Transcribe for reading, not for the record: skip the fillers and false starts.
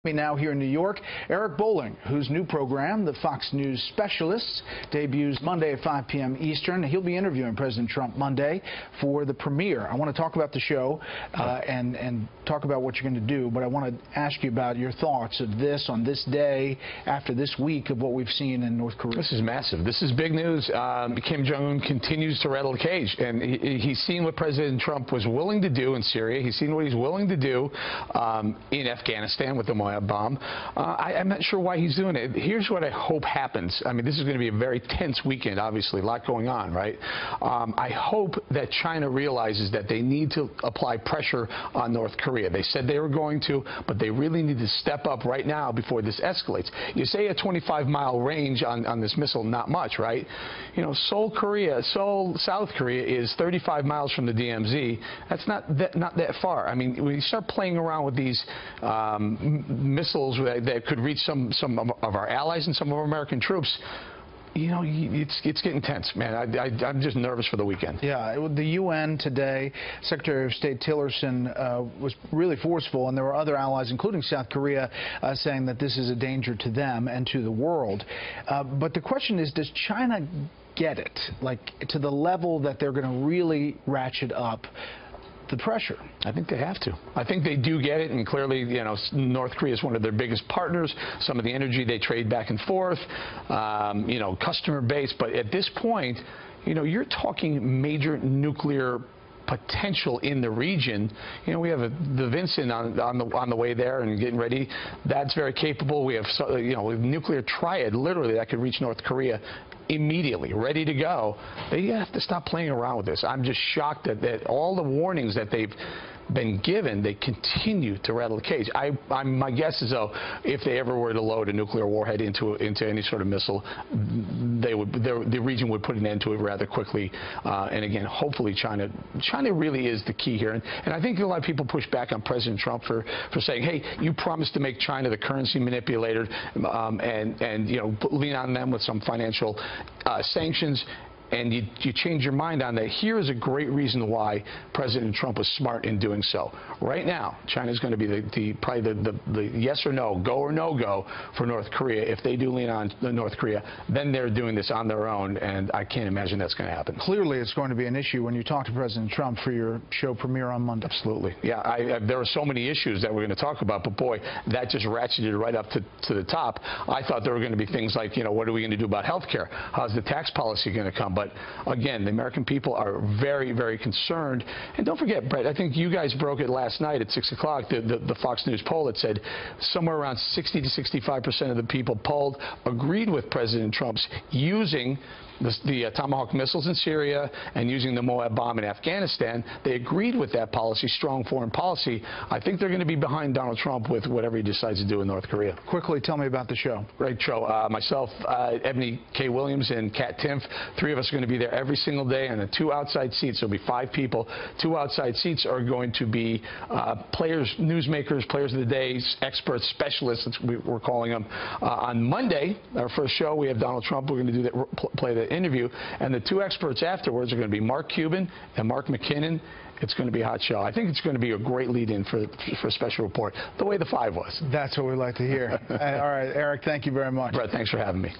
Now here in New York, Eric Bolling, whose new program, The Fox News Specialists, debuts Monday at 5 p.m. Eastern. He'll be interviewing President Trump Monday for the premiere. I want to talk about the show and talk about what you're going to do, but I want to ask you about your thoughts of this on this day after this week of what we've seen in North Korea. This is massive. This is big news. Kim Jong-un continues to rattle the cage, and he's seen what President Trump was willing to do in Syria. He's seen what he's willing to do in Afghanistan with the bomb. I'm not sure why he's doing it. Here's what I hope happens. I mean, this is going to be a very tense weekend, obviously, a lot going on, right? I hope that China realizes that they need to apply pressure on North Korea. They said they were going to, but they really need to step up right now before this escalates. You say a 25-mile range on this missile, not much, right? You know, South Korea is 35 miles from the DMZ. That's not that far. I mean, when you start playing around with these missiles that could reach some of our allies and some of our American troops, you know, it's getting tense, man. I'm just nervous for the weekend. Yeah, the UN today, Secretary of State Tillerson was really forceful, and there were other allies, including South Korea, saying that this is a danger to them and to the world. But the question is, does China get it, like to the level that they're going to really ratchet up the pressure? I think they have to. I think they do get it, and clearly, you know, North Korea is one of their biggest partners. Some of the energy they trade back and forth, you know, customer base. But at this point, you know, you're talking major nuclear potential in the region. You know, we have the Vincent on the way there and getting ready. That's very capable. We have, you know, a nuclear triad literally that could reach North Korea immediately, ready to go. They have to stop playing around with this. I'm just shocked that all the warnings that they've been given, they continue to rattle the cage. My guess is, though, if they ever were to load a nuclear warhead into any sort of missile, the region would put an end to it rather quickly. And again, hopefully China really is the key here. And I think a lot of people push back on President Trump for saying, hey, you promised to make China the currency manipulator and you know, lean on them with some financial sanctions. And you change your mind on that. Here is a great reason why President Trump was smart in doing so. Right now, China is going to be probably the yes or no, go or no go for North Korea. If they do lean on North Korea, then they're doing this on their own, and I can't imagine that's going to happen. Clearly, it's going to be an issue when you talk to President Trump for your show premiere on Monday. Absolutely. Yeah, there are so many issues that we're going to talk about, but boy, that just ratcheted right up to the top. I thought there were going to be things like, you know, what are we going to do about health care? How's the tax policy going to come? But again, the American people are very, very concerned. And don't forget, Brett, I think you guys broke it last night at 6 o'clock, the Fox News poll that said somewhere around 60 to 65% of the people polled agreed with President Trump's using the Tomahawk missiles in Syria and using the Moab bomb in Afghanistan. They agreed with that policy, strong foreign policy. I think they're going to be behind Donald Trump with whatever he decides to do in North Korea. Quickly, tell me about the show. Great show. Myself, Ebony K. Williams, and Kat Timpf, three of us are going to be there every single day, and the two outside seats, there'll be 5 people. 2 outside seats are going to be players, newsmakers, players of the day, experts, specialists, we're calling them. On Monday, our first show, we have Donald Trump. We're going to do play the interview, and the 2 experts afterwards are going to be Mark Cuban and Mark McKinnon. It's going to be a hot show. I think it's going to be a great lead-in for a special report, the way the 5 was. That's what we like to hear. All right, Eric, thank you very much. Brett, thanks for having me.